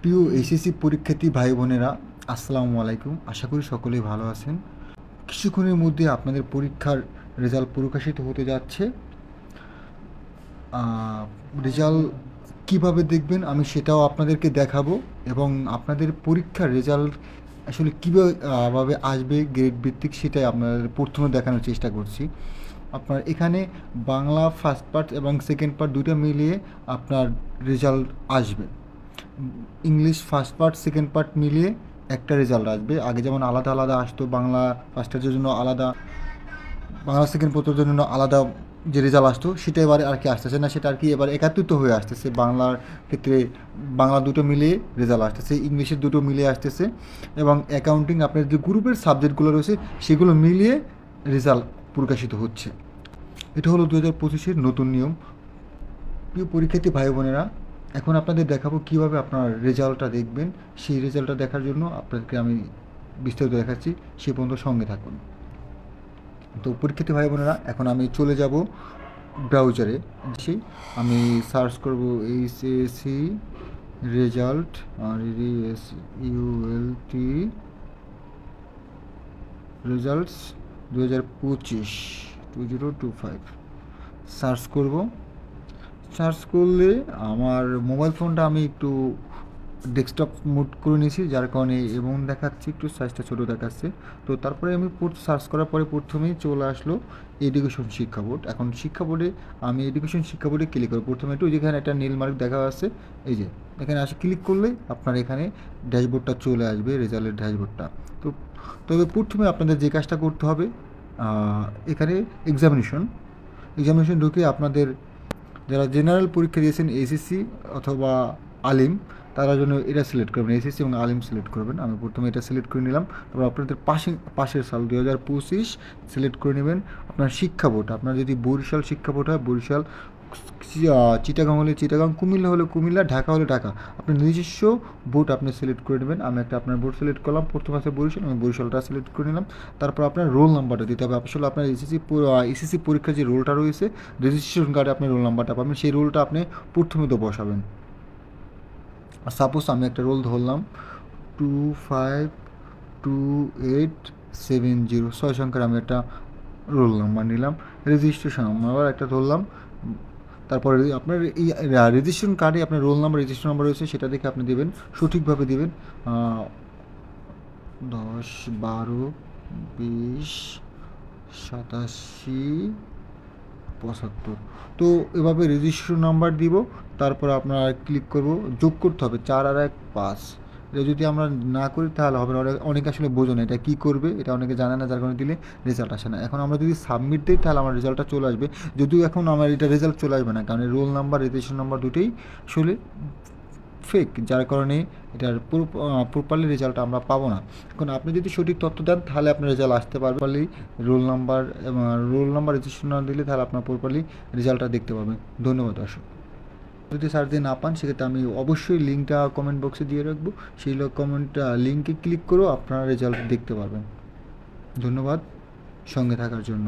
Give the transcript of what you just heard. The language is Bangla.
প্রিয় এইচএসসি পরীক্ষার্থী ভাই বোনেরা, আসসালামু আলাইকুম। আশা করি সকলেই ভালো আছেন। কিছুক্ষণের মধ্যে আপনাদের পরীক্ষার রেজাল্ট প্রকাশিত হতে যাচ্ছে। রেজাল্ট কীভাবে দেখবেন আমি সেটাও আপনাদেরকে দেখাবো, এবং আপনাদের পরীক্ষার রেজাল্ট আসলে কীভাবে আসবে গ্রেড ভিত্তিক সেটাই আপনাদের প্রথমে দেখানোর চেষ্টা করছি। আপনার এখানে বাংলা ফার্স্ট পার্ট এবং সেকেন্ড পার্ট দুটো মিলিয়ে আপনার রেজাল্ট আসবে। English first part second part মিলিয়ে একটা রেজাল্ট আসবে। আগে যেমন আলাদা আলাদা আসতো, বাংলা ফার্স্টের জন্য আলাদা, বাংলা সেকেন্ড পত্রের জন্য আলাদা যে রেজাল্ট আসতো, সেটা এবারে আর কি আসতেছে না। সেটা আর কি এবার একাত্রিত হয়ে আসতেছে। বাংলার ক্ষেত্রে বাংলা দুটো মিলিয়ে রেজাল্ট আসতেছে, ইংলিশের দুটো মিলিয়ে আসতেছে, এবং অ্যাকাউন্টিং আপনার যে গ্রুপের সাবজেক্টগুলো রয়েছে সেগুলো মিলিয়ে রেজাল্ট প্রকাশিত হচ্ছে। এটা হলো 2025-এর নতুন নিয়ম। প্রিয় পরীক্ষার্থী ভাই বোনেরা, এখন আপনাদের দেখাবো কীভাবে আপনার রেজাল্টটা দেখবেন। সেই রেজাল্টটা দেখার জন্য আপনাদেরকে আমি বিস্তারিত দেখাচ্ছি, সে পর্যন্ত সঙ্গে থাকুন। তো পরীক্ষার্থী ভাই বোনেরা, এখন আমি চলে যাব ব্রাউজারে। আমি সার্চ করব HSC result, RESULT results 2025 search করব। সার্চ করলে আমার মোবাইল ফোনটা আমি একটু ডেস্কটপ মোড করে নিয়েছি, যার কারণে এমন দেখাচ্ছে, একটু সাইজটা ছোটো দেখাচ্ছে। তো তারপরে আমি সার্চ করার পরে প্রথমেই চলে আসলো এডুকেশন শিক্ষা বোর্ড। এখন শিক্ষা বোর্ডে আমি এডুকেশন শিক্ষা বোর্ডে ক্লিক করব। প্রথমে একটু যেখানে একটা নীল মার্ক দেখা যাচ্ছে, এই যে এখানে আসে ক্লিক করলে আপনার এখানে ড্যাশবোর্ডটা চলে আসবে, রেজাল্টের ড্যাশবোর্ডটা। তো তবে প্রথমে আপনাদের যে কাজটা করতে হবে, এখানে এক্সামিনেশন ঢুকে আপনাদের যারা জেনারেল পরীক্ষা দিয়েছেন এসএসসি অথবা আলিম, তারা জন্য এটা সিলেক্ট করবেন, এসএসসি এবং আলিম সিলেক্ট করবেন। আমি প্রথমে এটা সিলেক্ট করে নিলাম। তারপর আপনাদের পাশের সাল 2025 সিলেক্ট করে নেবেন। আপনার শিক্ষা বোর্ড, আপনার যদি বরিশাল শিক্ষা বোর্ড হয় বরিশাল, চিটাগাং হলে চিটাগাং, কুমিল্লা হলে কুমিল্লা, ঢাকা হলে ঢাকা, আপনার নিজস্ব বোর্ড আপনি সিলেক্ট করে নেবেন। আমি একটা আপনার বোর্ড সিলেক্ট করলাম, প্রথম আছে বরিশাল, আমি বরিশালটা সিলেক্ট করে নিলাম। তারপর আপনার রোল নাম্বারটা দিতে হবে। আসলে আপনার এসএসসি পরীক্ষার যে রোলটা রয়েছে, রেজিস্ট্রেশন কার্ডে আপনি রোল নাম্বারটা পাবেন, সেই রোলটা আপনি প্রথমে তো বসাবেন। সাপোজ আমি একটা রোল ধরলাম 252870, 6 সংখ্যার আমি একটা রোল নাম্বার নিলাম। রেজিস্ট্রেশন নাম্বার একটা ধরলাম। তারপরে আপনার এই রেজিস্ট্রেশন কার্ডে আপনার রোল নাম্বার রেজিস্ট্রেশন নাম্বার রয়েছে, সেটা দেখে আপনি দেবেন, সঠিকভাবে দেবেন। 10 12 20 87 75। তো এভাবে রেজিস্ট্রেশন নাম্বার দিব। তারপর আপনার ক্লিক করব, যোগ করতে হবে 4 আর 1 5। এটা যদি আমরা না করি তাহলে হবে না। অনেকে আসলে বোঝে না এটা কী করবে, এটা অনেকে জানে না, যার কারণে দিলে রেজাল্ট আসে না। এখন আমরা যদি সাবমিট দিই তাহলে আমার রেজাল্টটা চলে আসবে। যদিও এখন আমার এটা রেজাল্ট চলে আসবে না, কারণ রোল নাম্বার রেজিস্ট্রেশন নাম্বার দুটোই আসলে ফেক, যার কারণে এটার প্রপারলি রেজাল্ট আমরা পাবো না। এখন আপনি যদি সঠিক তথ্য দেন তাহলে আপনার রেজাল্ট আসতে পারবে। প্রপারলি রোল নাম্বার রেজিস্ট্রেশন না দিলে তাহলে আপনার প্রপারলি রেজাল্টটা দেখতে পাবেন। ধন্যবাদ দর্শক। যদি সার্চ দিয়ে না পান সেক্ষেত্রে আমি অবশ্যই লিঙ্কটা কমেন্ট বক্সে দিয়ে রাখবো, সেই লিঙ্কে ক্লিক করেও আপনারা রেজাল্ট দেখতে পারবেন। ধন্যবাদ সঙ্গে থাকার জন্য।